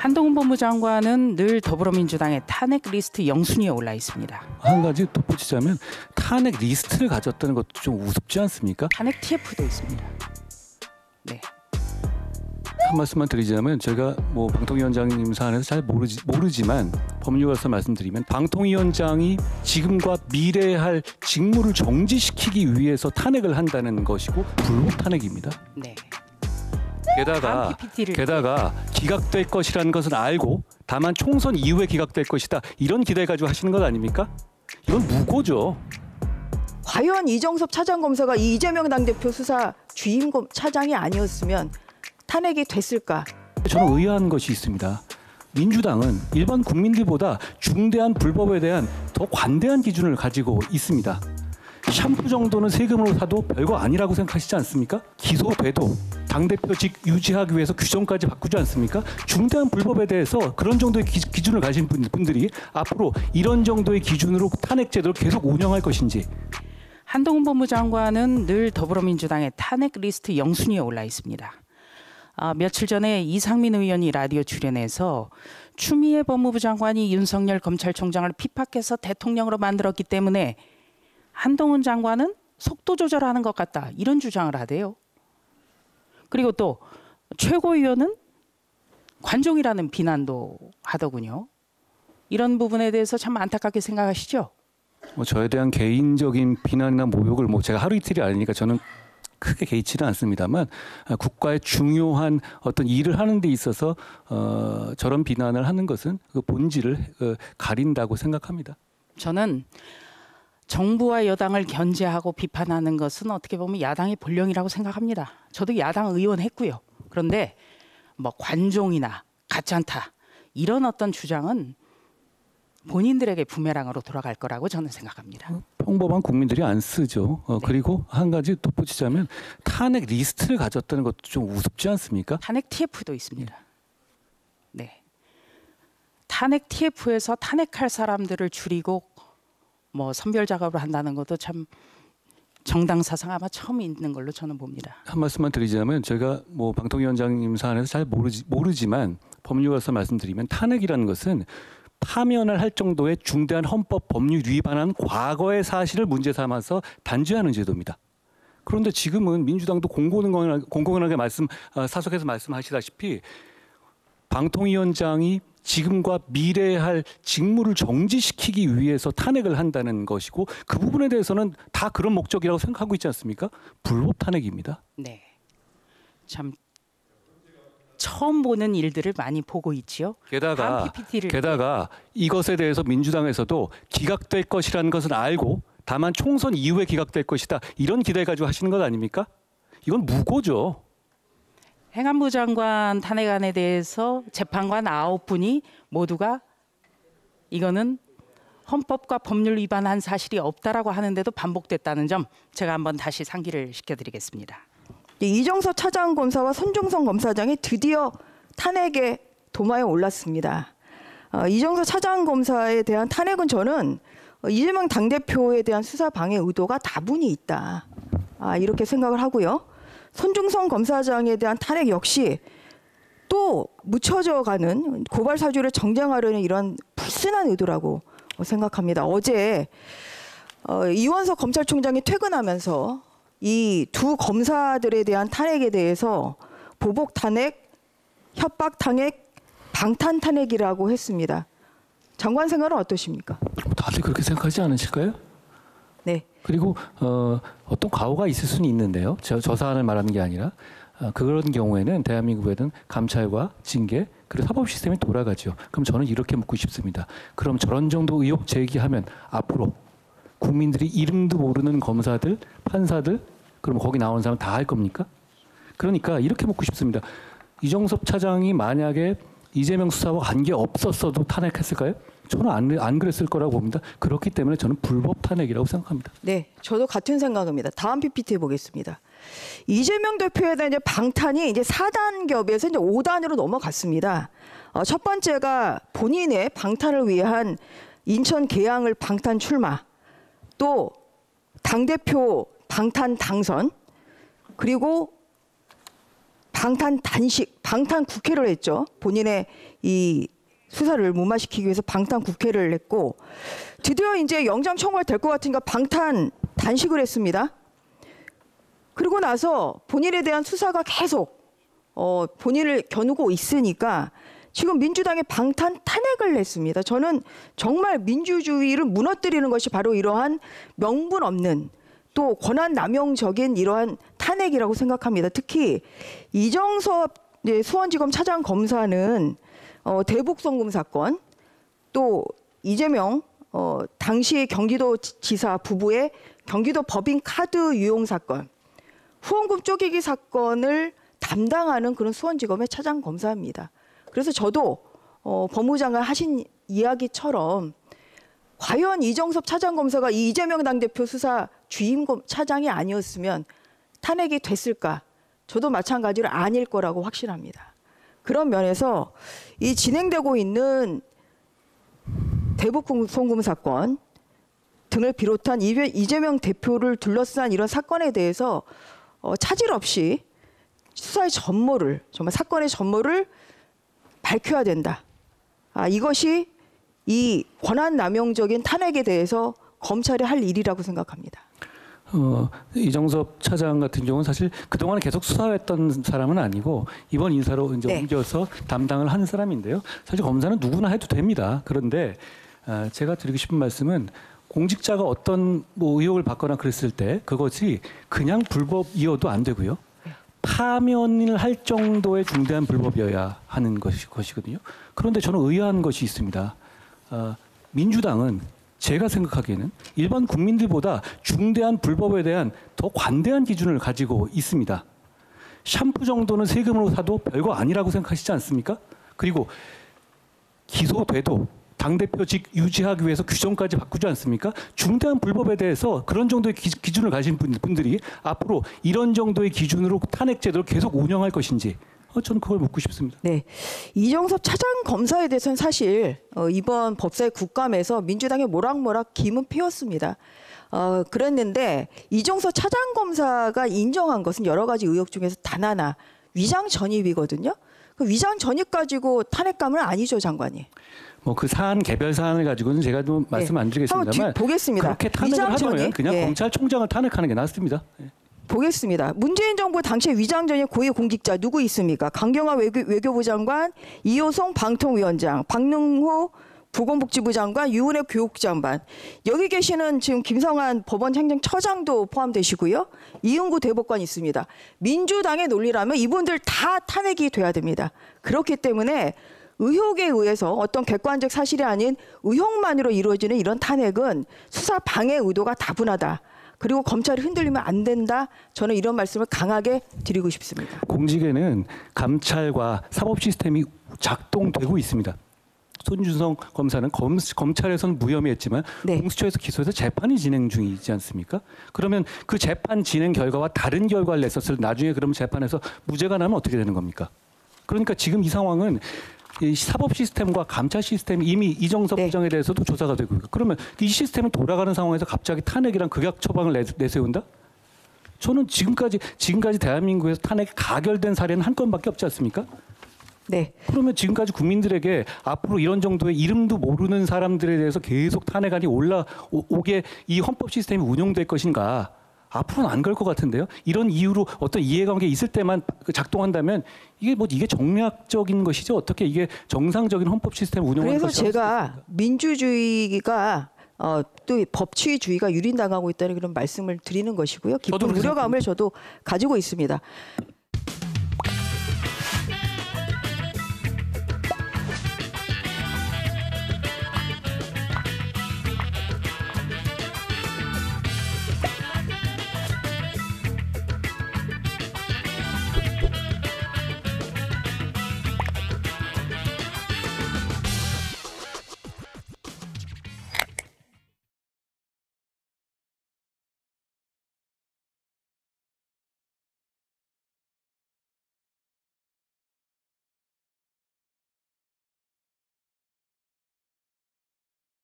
한동훈 법무장관은 늘 더불어민주당의 탄핵 리스트 영순위에 올라 있습니다. 한 가지 덧붙이자면 탄핵 리스트를 가졌다는 것도 좀 우습지 않습니까? 탄핵 TF도 있습니다. 네. 한 말씀만 드리자면 제가 뭐 방통위원장님 사안에서 잘 모르지만 법률가서 말씀드리면 방통위원장이 지금과 미래에 할 직무를 정지시키기 위해서 탄핵을 한다는 것이고 불법 탄핵입니다. 네. 게다가 기각될 것이라는 것은 알고 다만 총선 이후에 기각될 것이다 이런 기대 가지고 하시는 것 아닙니까? 이건 무고죠. 과연 이정섭 차장검사가 이재명 당대표 수사 주임 차장이 아니었으면 탄핵이 됐을까? 저는 의아한 것이 있습니다. 민주당은 일반 국민들보다 중대한 불법에 대한 더 관대한 기준을 가지고 있습니다. 샴푸 정도는 세금으로 사도 별거 아니라고 생각하시지 않습니까? 기소돼도 당대표직 유지하기 위해서 규정까지 바꾸지 않습니까? 중대한 불법에 대해서 그런 정도의 기준을 가진 분들이 앞으로 이런 정도의 기준으로 탄핵 제도를 계속 운영할 것인지. 한동훈 법무장관은 늘 더불어민주당의 탄핵 리스트 영순위에 올라 있습니다. 며칠 전에 이상민 의원이 라디오 출연해서 추미애 법무부 장관이 윤석열 검찰총장을 핍박해서 대통령으로 만들었기 때문에 한동훈 장관은 속도 조절하는 것 같다 이런 주장을 하대요. 그리고 또 최고위원은 관종이라는 비난도 하더군요. 이런 부분에 대해서 참 안타깝게 생각하시죠? 저에 대한 개인적인 비난이나 모욕을 제가 하루 이틀이 아니니까 저는 크게 개의치는 않습니다만 국가의 중요한 어떤 일을 하는 데 있어서 저런 비난을 하는 것은 그 본질을 가린다고 생각합니다. 저는 정부와 여당을 견제하고 비판하는 것은 어떻게 보면 야당의 본령이라고 생각합니다. 저도 야당 의원 했고요. 그런데 뭐 관종이나 가짜다 이런 어떤 주장은 본인들에게 부메랑으로 돌아갈 거라고 저는 생각합니다. 평범한 국민들이 안 쓰죠. 네. 그리고 한 가지 덧붙이자면 탄핵 리스트를 가졌다는 것도 좀 우습지 않습니까? 탄핵 TF도 있습니다. 네. 탄핵 TF에서 탄핵할 사람들을 줄이고 뭐 선별 작업을 한다는 것도 참 정당 사상 아마 처음 있는 걸로 저는 봅니다. 한 말씀만 드리자면 제가 뭐 방통위원장님 사안에서 잘 모르지만 법률가서 말씀드리면 탄핵이라는 것은 파면을 할 정도의 중대한 헌법 법률 위반한 과거의 사실을 문제 삼아서 단죄하는 제도입니다. 그런데 지금은 민주당도 공공연하게 사석에서 말씀하시다시피 방통위원장이 지금과 미래에 할 직무를 정지시키기 위해서 탄핵을 한다는 것이고 그 부분에 대해서는 다 그런 목적이라고 생각하고 있지 않습니까? 불법 탄핵입니다. 네, 참 처음 보는 일들을 많이 보고 있지요. 게다가 이것에 대해서 민주당에서도 기각될 것이라는 것은 알고 다만 총선 이후에 기각될 것이다 이런 기대 가지고 하시는 것 아닙니까? 이건 무고죠. 행안부 장관 탄핵안에 대해서 재판관 9분이 모두가 이거는 헌법과 법률 위반한 사실이 없다라고 하는데도 반복됐다는 점 제가 한번 다시 상기를 시켜드리겠습니다. 이정섭 차장검사와 손중성 검사장이 드디어 탄핵의 도마에 올랐습니다. 이정섭 차장검사에 대한 탄핵은 저는 이재명 당대표에 대한 수사 방해 의도가 다분히 있다. 이렇게 생각을 하고요. 손중성 검사장에 대한 탄핵 역시 또 묻혀져 가는 고발 사주를 정쟁하려는 이런 불순한 의도라고 생각합니다. 어제 이원석 검찰총장이 퇴근하면서 이 두 검사들에 대한 탄핵에 대해서 보복 탄핵, 협박 탄핵, 방탄 탄핵이라고 했습니다. 장관 생각은 어떠십니까? 다들 그렇게 생각하지 않으실까요? 네. 그리고 어떤 과오가 있을 수는 있는데요. 저 사안을 말하는 게 아니라 그런 경우에는 대한민국에는 감찰과 징계 그리고 사법 시스템이 돌아가죠. 그럼 저는 이렇게 묻고 싶습니다. 그럼 저런 정도 의혹 제기하면 앞으로 국민들이 이름도 모르는 검사들, 판사들 그럼 거기 나오는 사람 다 할 겁니까? 그러니까 이렇게 묻고 싶습니다. 이정섭 차장이 만약에 이재명 수사와 관계 없었어도 탄핵했을까요? 저는 안 그랬을 거라고 봅니다. 그렇기 때문에 저는 불법 탄핵이라고 생각합니다. 네, 저도 같은 생각입니다. 다음 PPT 보겠습니다. 이재명 대표에 대한 이제 방탄이 이제 4단계에서 이제 5단으로 넘어갔습니다. 첫 번째가 본인의 방탄을 위한 인천 계양을 방탄 출마, 또 당대표 방탄 당선, 그리고 방탄 국회를 했죠. 본인의 이 수사를 무마시키기 위해서 방탄 국회를 했고 드디어 이제 영장 청구가 될 것 같으니까 방탄 단식을 했습니다. 그리고 나서 본인에 대한 수사가 계속 본인을 겨누고 있으니까 지금 민주당의 방탄 탄핵을 냈습니다. 저는 정말 민주주의를 무너뜨리는 것이 바로 이러한 명분 없는 또 권한 남용적인 이러한 탄핵이라고 생각합니다. 특히 이정섭 수원지검 차장검사는 대북송금 사건 또 이재명 당시 경기도지사 부부의 경기도 법인카드 유용 사건 후원금 쪼개기 사건을 담당하는 그런 수원지검의 차장검사입니다. 그래서 저도 법무장관 하신 이야기처럼 과연 이정섭 차장검사가 이 이재명 당대표 수사 주임 차장이 아니었으면 탄핵이 됐을까? 저도 마찬가지로 아닐 거라고 확신합니다. 그런 면에서 이 진행되고 있는 대북송금 사건 등을 비롯한 이재명 대표를 둘러싼 이런 사건에 대해서 차질 없이 수사의 전모를 정말 사건의 전모를 밝혀야 된다. 이것이 이 권한남용적인 탄핵에 대해서 검찰이 할 일이라고 생각합니다. 이정섭 차장 같은 경우는 사실 그동안 계속 수사했던 사람은 아니고 이번 인사로 이제 옮겨서 담당을 하는 사람인데요. 사실 검사는 누구나 해도 됩니다. 그런데 제가 드리고 싶은 말씀은 공직자가 어떤 의혹을 받거나 그랬을 때 그것이 그냥 불법이어도 안 되고요. 파면을 할 정도의 중대한 불법이어야 하는 것이거든요. 그런데 저는 의아한 것이 있습니다. 민주당은 제가 생각하기에는 일반 국민들보다 중대한 불법에 대한 더 관대한 기준을 가지고 있습니다. 샴푸 정도는 세금으로 사도 별거 아니라고 생각하시지 않습니까? 그리고 기소돼도 당대표직 유지하기 위해서 규정까지 바꾸지 않습니까? 중대한 불법에 대해서 그런 정도의 기준을 가진 분들이 앞으로 이런 정도의 기준으로 탄핵 제도를 계속 운영할 것인지 저는 그걸 묻고 싶습니다. 네, 이정섭 차장 검사에 대해서는 사실 이번 법사위 국감에서 민주당이 모락모락 김은 피웠습니다. 그랬는데 이정섭 차장 검사가 인정한 것은 여러 가지 의혹 중에서 단 하나 위장 전입이거든요. 그 위장 전입 가지고 탄핵감은 아니죠, 장관이. 그 사안 개별 사안을 가지고는 제가 좀 말씀 안 드리겠습니다만 보겠습니다. 그렇게 탄핵을 하려면 그냥 검찰총장을 탄핵하는 게 낫습니다. 보겠습니다. 문재인 정부 당시에 위장 전입 고위 공직자 누구 있습니까? 강경화 외교부 장관, 이호성 방통위원장, 박능호 보건복지부 장관, 유은혜 교육장관. 여기 계시는 지금 김성한 법원행정처장도 포함되시고요. 이은구 대법관 있습니다. 민주당의 논리라면 이분들 다 탄핵이 돼야 됩니다. 그렇기 때문에 의혹에 의해서 어떤 객관적 사실이 아닌 의혹만으로 이루어지는 이런 탄핵은 수사 방해 의도가 다분하다. 그리고 검찰이 흔들리면 안 된다. 저는 이런 말씀을 강하게 드리고 싶습니다. 공직에는 감찰과 사법 시스템이 작동되고 있습니다. 손준성 검사는 검찰에서는 무혐의했지만 공수처에서 기소해서 재판이 진행 중이지 않습니까? 그러면 그 재판 진행 결과와 다른 결과를 냈었을 나중에 그러면 재판에서 무죄가 나면 어떻게 되는 겁니까? 그러니까 지금 이 상황은 이 사법 시스템과 감찰 시스템이 이미 이정섭 부장에 대해서도 조사가 되고 있고 그러면 이 시스템이 돌아가는 상황에서 갑자기 탄핵이란 극약 처방을 내세운다? 저는 지금까지 대한민국에서 탄핵이 가결된 사례는 한 건밖에 없지 않습니까? 네. 그러면 지금까지 국민들에게 앞으로 이런 정도의 이름도 모르는 사람들에 대해서 계속 탄핵안이 올라오게 이 헌법 시스템이 운용될 것인가? 앞으로는 안 갈 것 같은데요. 이런 이유로 어떤 이해관계 있을 때만 작동한다면 이게 정략적인 것이죠. 어떻게 이게 정상적인 헌법 시스템 운영하는 것이 그래서 제가 민주주의가 또 법치주의가 유린당하고 있다는 그런 말씀을 드리는 것이고요. 깊은 우려감을 저도 가지고 있습니다.